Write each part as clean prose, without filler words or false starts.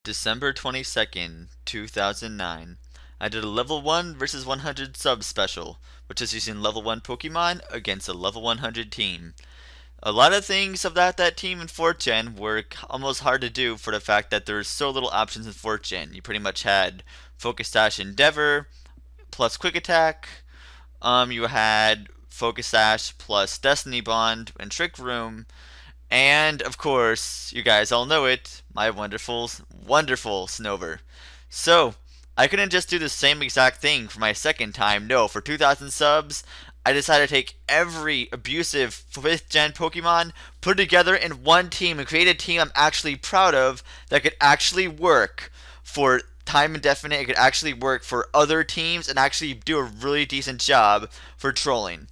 December 22nd, 2009. I did a level 1 versus 100 sub special, which is using level 1 Pokemon against a level 100 team. A lot of things about that team in 4th Gen were almost hard to do for the fact that there were so little options in 4th Gen. You pretty much had Focus Sash Endeavor plus Quick Attack. You had Focus Sash plus Destiny Bond and Trick Room. And, of course, you guys all know it, my wonderful, wonderful Snover. So, I couldn't just do the same exact thing for my second time. No, for 2,000 subs, I decided to take every abusive 5th gen Pokemon, put it together in one team, and create a team I'm actually proud of that could actually work for time indefinite. It could actually work for other teams and actually do a really decent job for trolling.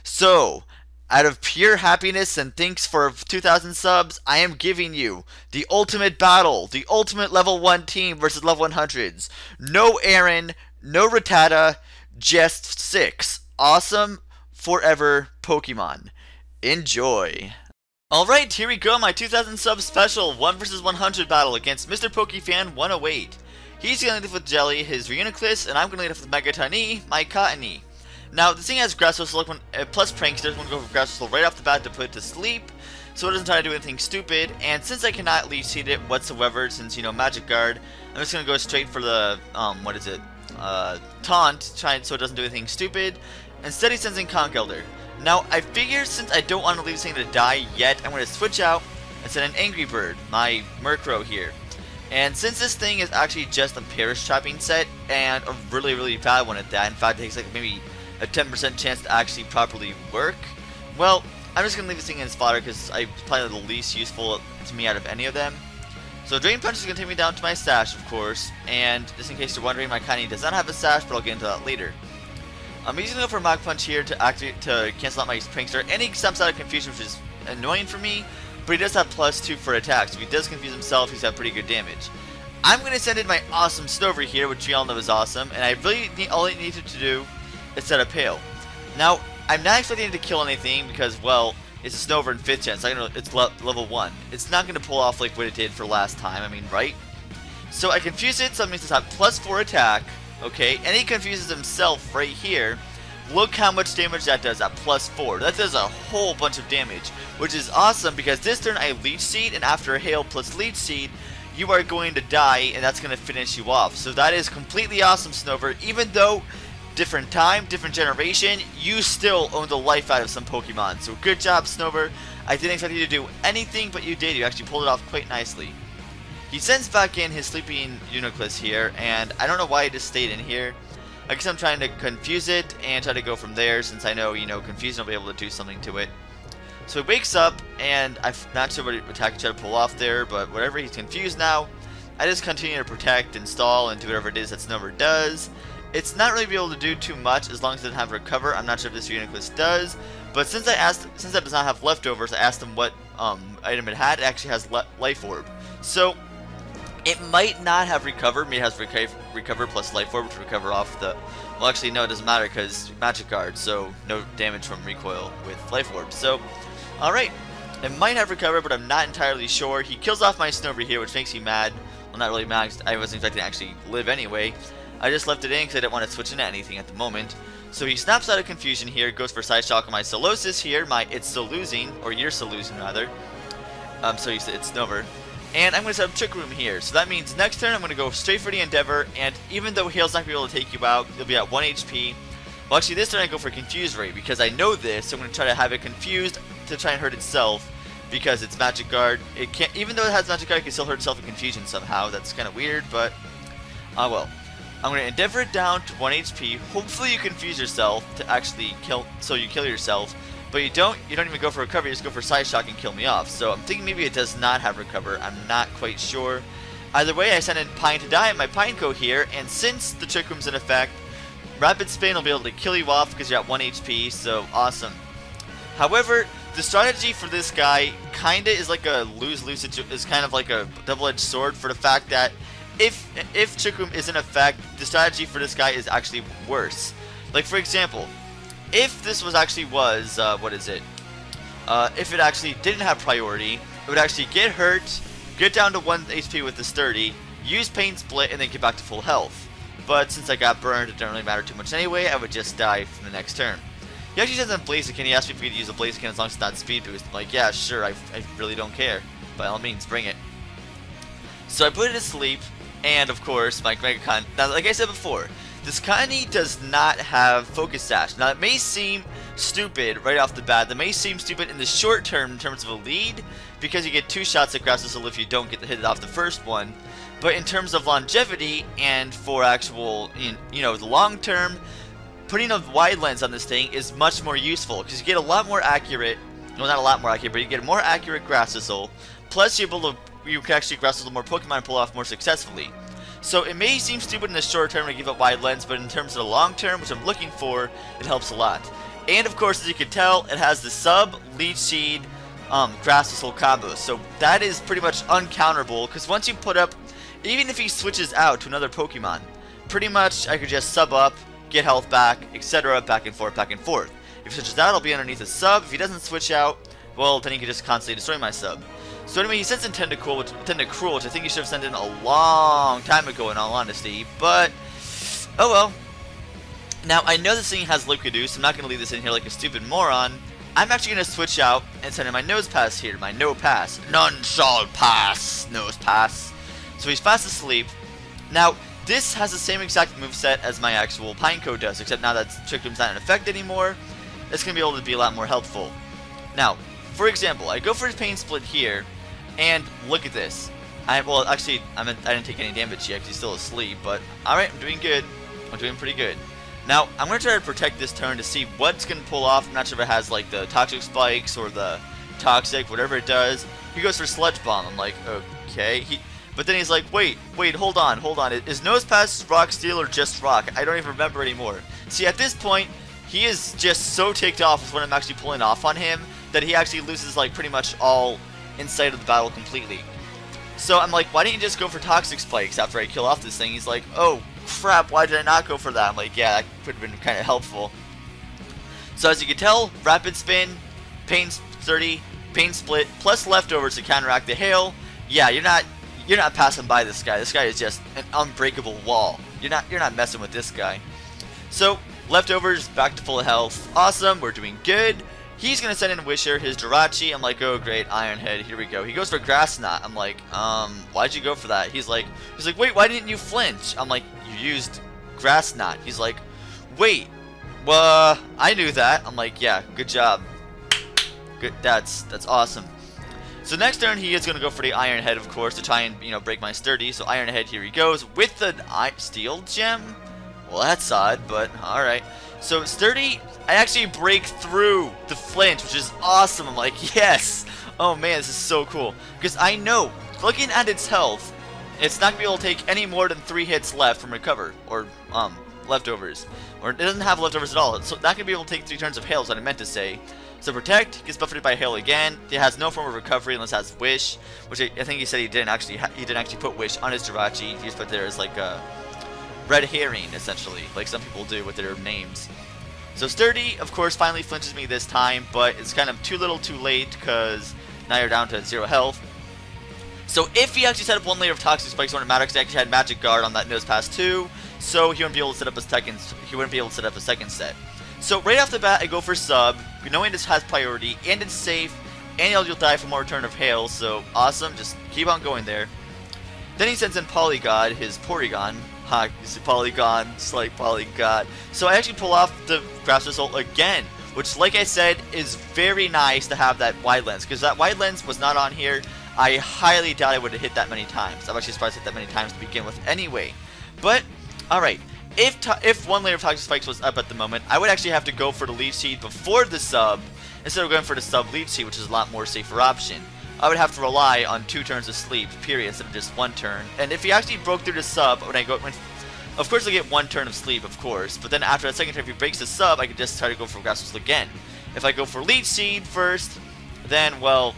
So, out of pure happiness and thanks for 2,000 subs, I am giving you the ultimate battle, the ultimate level 1 team versus level 100s. No Aron, no Rattata, just 6 awesome forever Pokemon. Enjoy. Alright, here we go, my 2,000 sub special 1 versus 100 battle against MrPokeFan108. He's going to lead off with Jelly, his Reuniclus, and I'm going to lead off with Megatiny, my Cottony. Now, this thing has Grass Whistle plus Prankster. I'm going to go for Grass Whistle right off the bat to put it to sleep, so it doesn't try to do anything stupid. And since I cannot leech seed it whatsoever, since, you know, Magic Guard, I'm just going to go straight for the, Taunt, so it doesn't do anything stupid. Instead, he sends in Conch Elder. Now, I figure since I don't want to leave this thing to die yet, I'm going to switch out and send an Angry Bird, my Murkrow here. And since this thing is actually just a Perish Trapping set, and a really, really bad one at that, in fact, it takes like maybe a 10% chance to actually properly work, well, I'm just going to leave this thing in its fodder because it's probably the least useful to me out of any of them. So Drain Punch is going to take me down to my stash, of course, and just in case you're wondering, my Cottony does not have a stash, but I'll get into that later. I'm using to go for Mach Punch here to cancel out my Prankster, and he steps out of Confusion, which is annoying for me, but he does have +2 for attack, so if he does confuse himself, he's got pretty good damage. I'm going to send in my awesome Snover here, which we all know is awesome, and I really all I needed to do is set a Pale. Now, I'm not expecting it to kill anything because, well, it's a Snover in 5th gen, so it's level 1. It's not going to pull off like what it did for last time, I mean, right? So I confuse it, so that means it's at +4 attack, okay, and he confuses himself right here. Look how much damage that does at +4. That does a whole bunch of damage, which is awesome because this turn I Leech Seed, and after a Hail plus Leech Seed, you are going to die, and that's going to finish you off. So that is completely awesome, Snover, even though different time, different generation, you still own the life out of some Pokemon. So good job, Snover. I didn't expect you to do anything, but you did. You actually pulled it off quite nicely. He sends back in his sleeping Reuniclus here, and I don't know why he just stayed in here. I guess I'm trying to confuse it and try to go from there, since I know, you know, Confusion will be able to do something to it. So he wakes up, and I'm not sure what attack he tried to pull off there, but whatever, he's confused now. I just continue to protect, install, and do whatever it is that Snover does. It's not really be able to do too much as long as it doesn't have Recover. I'm not sure if this Reuniclus does, but since it does not have leftovers, I asked him what item it had. It actually has Life Orb, so it might not have Recover. Maybe it has Recover plus Life Orb to recover off the. Well, actually, no, it doesn't matter because Magic Guard, so no damage from recoil with Life Orb. So, all right, it might have Recover, but I'm not entirely sure. He kills off my Snover here, which makes me mad. Well, not really mad, because I wasn't expecting to actually live anyway. I just left it in because I didn't want to switch into anything at the moment. So he snaps out of Confusion here, goes for Side Shock on my Solosis here, my It's Still Losing, or You're Still Losing rather. So you said it's Snover. And I'm going to set up Trick Room here. So that means next turn I'm going to go straight for the Endeavor, and even though Hail's not going to be able to take you out, you'll be at 1 HP. Well, actually this turn I go for Confuse Ray because I know this, so I'm going to try to have it confused to try and hurt itself because it's Magic Guard. It can't, even though it has Magic Guard, it can still hurt itself in Confusion somehow. That's kind of weird, but well. I'm going to Endeavor it down to 1 HP. Hopefully you confuse yourself to actually kill, so you kill yourself. But you don't even go for Recover, you just go for Side Shock and kill me off. So I'm thinking maybe it does not have Recover. I'm not quite sure. Either way, I send in Pine to die at my Pineco here, and since the Trick Room's in effect, Rapid Spin will be able to kill you off because you're at 1 HP, so awesome. However, the strategy for this guy kinda is like a lose-lose, is kind of like a double-edged sword for the fact that if Trick Room is in effect, the strategy for this guy is actually worse. Like, for example, if this was actually if it actually didn't have priority, it would actually get hurt, get down to 1 HP with the Sturdy, use Pain Split, and then get back to full health. But since I got burned, it didn't really matter too much anyway. I would just die from the next turn. He actually says on Blaziken, he asked me if we could use a Blaziken as long as it's not speed boost. I'm like, yeah, sure, I really don't care. By all means, bring it. So I put it to sleep, and of course, my Mega Con. Now, like I said before, this Connie does not have Focus Sash. Now, it may seem stupid right off the bat. That may seem stupid in the short term in terms of a lead, because you get 2 shots at Grass Whistle if you don't get to hit it off the first one. But in terms of longevity and for actual, you know, the long term, putting a wide lens on this thing is much more useful because you get a lot more accurate. Well, not a lot more accurate, but you get a more accurate Grass Whistle. Plus, you can actually Grass Whistle more Pokemon and pull off more successfully. So it may seem stupid in the short term to give up wide lens, but in terms of the long term, which I'm looking for, it helps a lot. And of course, as you can tell, it has the sub, Leech Seed, Grass Whistle combo. So that is pretty much uncounterable, because once you put up, even if he switches out to another Pokemon, pretty much I could just sub up, get health back, etc. Back and forth, back and forth. If he switches out, I'll be underneath a sub. If he doesn't switch out, well, then he can just constantly destroy my sub. So anyway, he sends in Tentacruel, which I think he should have sent in a long time ago in all honesty, but oh well. Now, I know this thing has Liquiduce, I'm not going to leave this in here like a stupid moron. I'm actually going to switch out and send in my Nose Pass here, my No Pass. None shall pass, Nose Pass. So he's fast asleep. Now, this has the same exact moveset as my actual Pineco does, except now that Trick Room's not in effect anymore, it's going to be able to be a lot more helpful. Now, for example, I go for his Pain Split here, and look at this. Well, actually, I didn't take any damage yet because he's still asleep, but alright, I'm doing good. I'm doing pretty good. Now, I'm going to try to protect this turn to see what's going to pull off. I'm not sure if it has, like, the Toxic Spikes or the Toxic, whatever it does. He goes for Sludge Bomb. I'm like, okay. But then he's like, wait, hold on. Is Nose Pass Rock Steel or just Rock? I don't even remember anymore. See, at this point, he is just so ticked off with what I'm actually pulling off on him that he actually loses, like, pretty much all insight of the battle completely. So I'm like, why didn't you just go for Toxic Spikes after I kill off this thing? He's like, oh crap, why did I not go for that? I'm like, yeah, that could have been kind of helpful. So as you can tell, Rapid Spin, Pain 30, Pain Split, plus Leftovers to counteract the Hail. Yeah, you're not passing by this guy. This guy is just an unbreakable wall. You're not messing with this guy. So Leftovers back to full health. Awesome, we're doing good. He's going to send in Wisher, his Jirachi. I'm like, oh great, Iron Head, here we go. He goes for Grass Knot. I'm like, why'd you go for that? He's like, wait, why didn't you flinch? I'm like, you used Grass Knot. He's like, wait, well, I knew that. I'm like, yeah, good job. Good, that's awesome. So next turn, he is going to go for the Iron Head, of course, to try and, break my Sturdy. So Iron Head, here he goes, with the Steel Gem? Well, that's odd, but alright. So Sturdy, I actually break through the flinch, which is awesome. I'm like, yes! Oh man, this is so cool. Because I know, looking at its health, it's not going to be able to take any more than 3 hits left from Recover, or Leftovers. Or it doesn't have Leftovers at all, so not going to be able to take 3 turns of Hail is what I meant to say. So Protect, gets buffeted by Hail again. It has no form of recovery unless it has Wish, which I think he said he didn't actually put Wish on his Jirachi. He just put there as like a red herring, essentially, like some people do with their names. So Sturdy, of course, finally flinches me this time, but it's kind of too little too late because now you're down to 0 health. So if he actually set up 1 layer of Toxic Spikes, it wouldn't matter because he actually had Magic Guard on that Nose Pass too, so he wouldn't be able to set up a second set. So right off the bat, I go for Sub, knowing this has priority, and it's safe, and you'll die from more return of Hail, so awesome, just keep on going there. Then he sends in Polygod, his Porygon. Ha, Polygon, slight Polygod. So I actually pull off the Grass Whistle again, which, like I said, is very nice to have that wide lens, because that wide lens was not on here. I highly doubt I would have hit that many times. I'm actually surprised I hit that many times to begin with anyway. But, alright, if 1 layer of Toxic Spikes was up at the moment, I would actually have to go for the Leech Seed before the Sub, instead of going for the Sub Leech Seed, which is a lot more safer option. I would have to rely on 2 turns of sleep, period, instead of just 1 turn. And if he actually broke through the Sub, of course I get 1 turn of sleep, of course, but then after that second turn, if he breaks the Sub, I could just try to go for Grass Whistle again. If I go for Leech Seed first, then, well,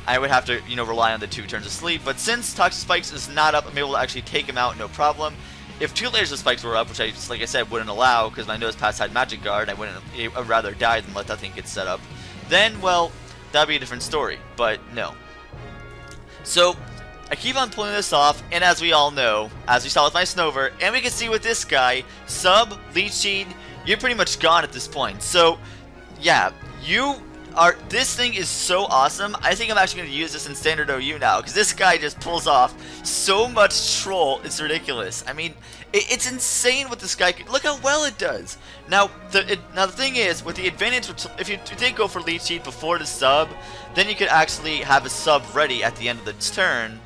I would have to, rely on the 2 turns of sleep. But since Toxic Spikes is not up, I'm able to actually take him out, no problem. If 2 layers of Spikes were up, which I, like I said, wouldn't allow, because my Nose Pass had Magic Guard, I would rather die than let that thing get set up, then, well, that'd be a different story, but no. So, I keep on pulling this off, and as we all know, as we saw with my Snover, and we can see with this guy, sub, Leech Seed, you're pretty much gone at this point. So, yeah, this thing is so awesome. I think I'm actually going to use this in Standard OU now, because this guy just pulls off so much troll, it's ridiculous. I mean, it's insane what this guy can, look how well it does. Now the thing is, with the advantage, if you did go for Leech Seed before the sub, then you could actually have a sub ready at the end of the turn,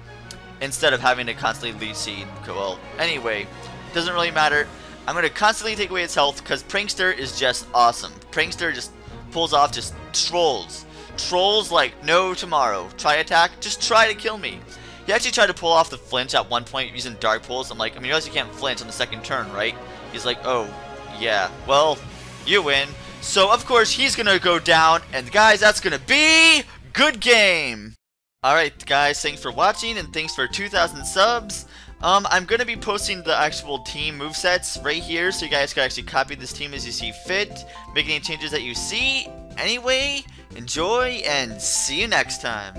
instead of having to constantly Leech Seed. Well, anyway, doesn't really matter. I'm going to constantly take away its health, because Prankster is just awesome. Prankster just pulls off just trolls like no tomorrow. Try attack, just try to kill me. He actually tried to pull off the flinch at one point using Dark Pulse. I'm like, I mean, you realize you can't flinch on the second turn, right? He's like, oh yeah, well, you win. So of course he's gonna go down, and guys, that's gonna be good game. Alright guys, thanks for watching, and thanks for 2,000 subs. I'm going to be posting the actual team movesets right here, so you guys can actually copy this team as you see fit, make any changes that you see. Anyway, enjoy, and see you next time.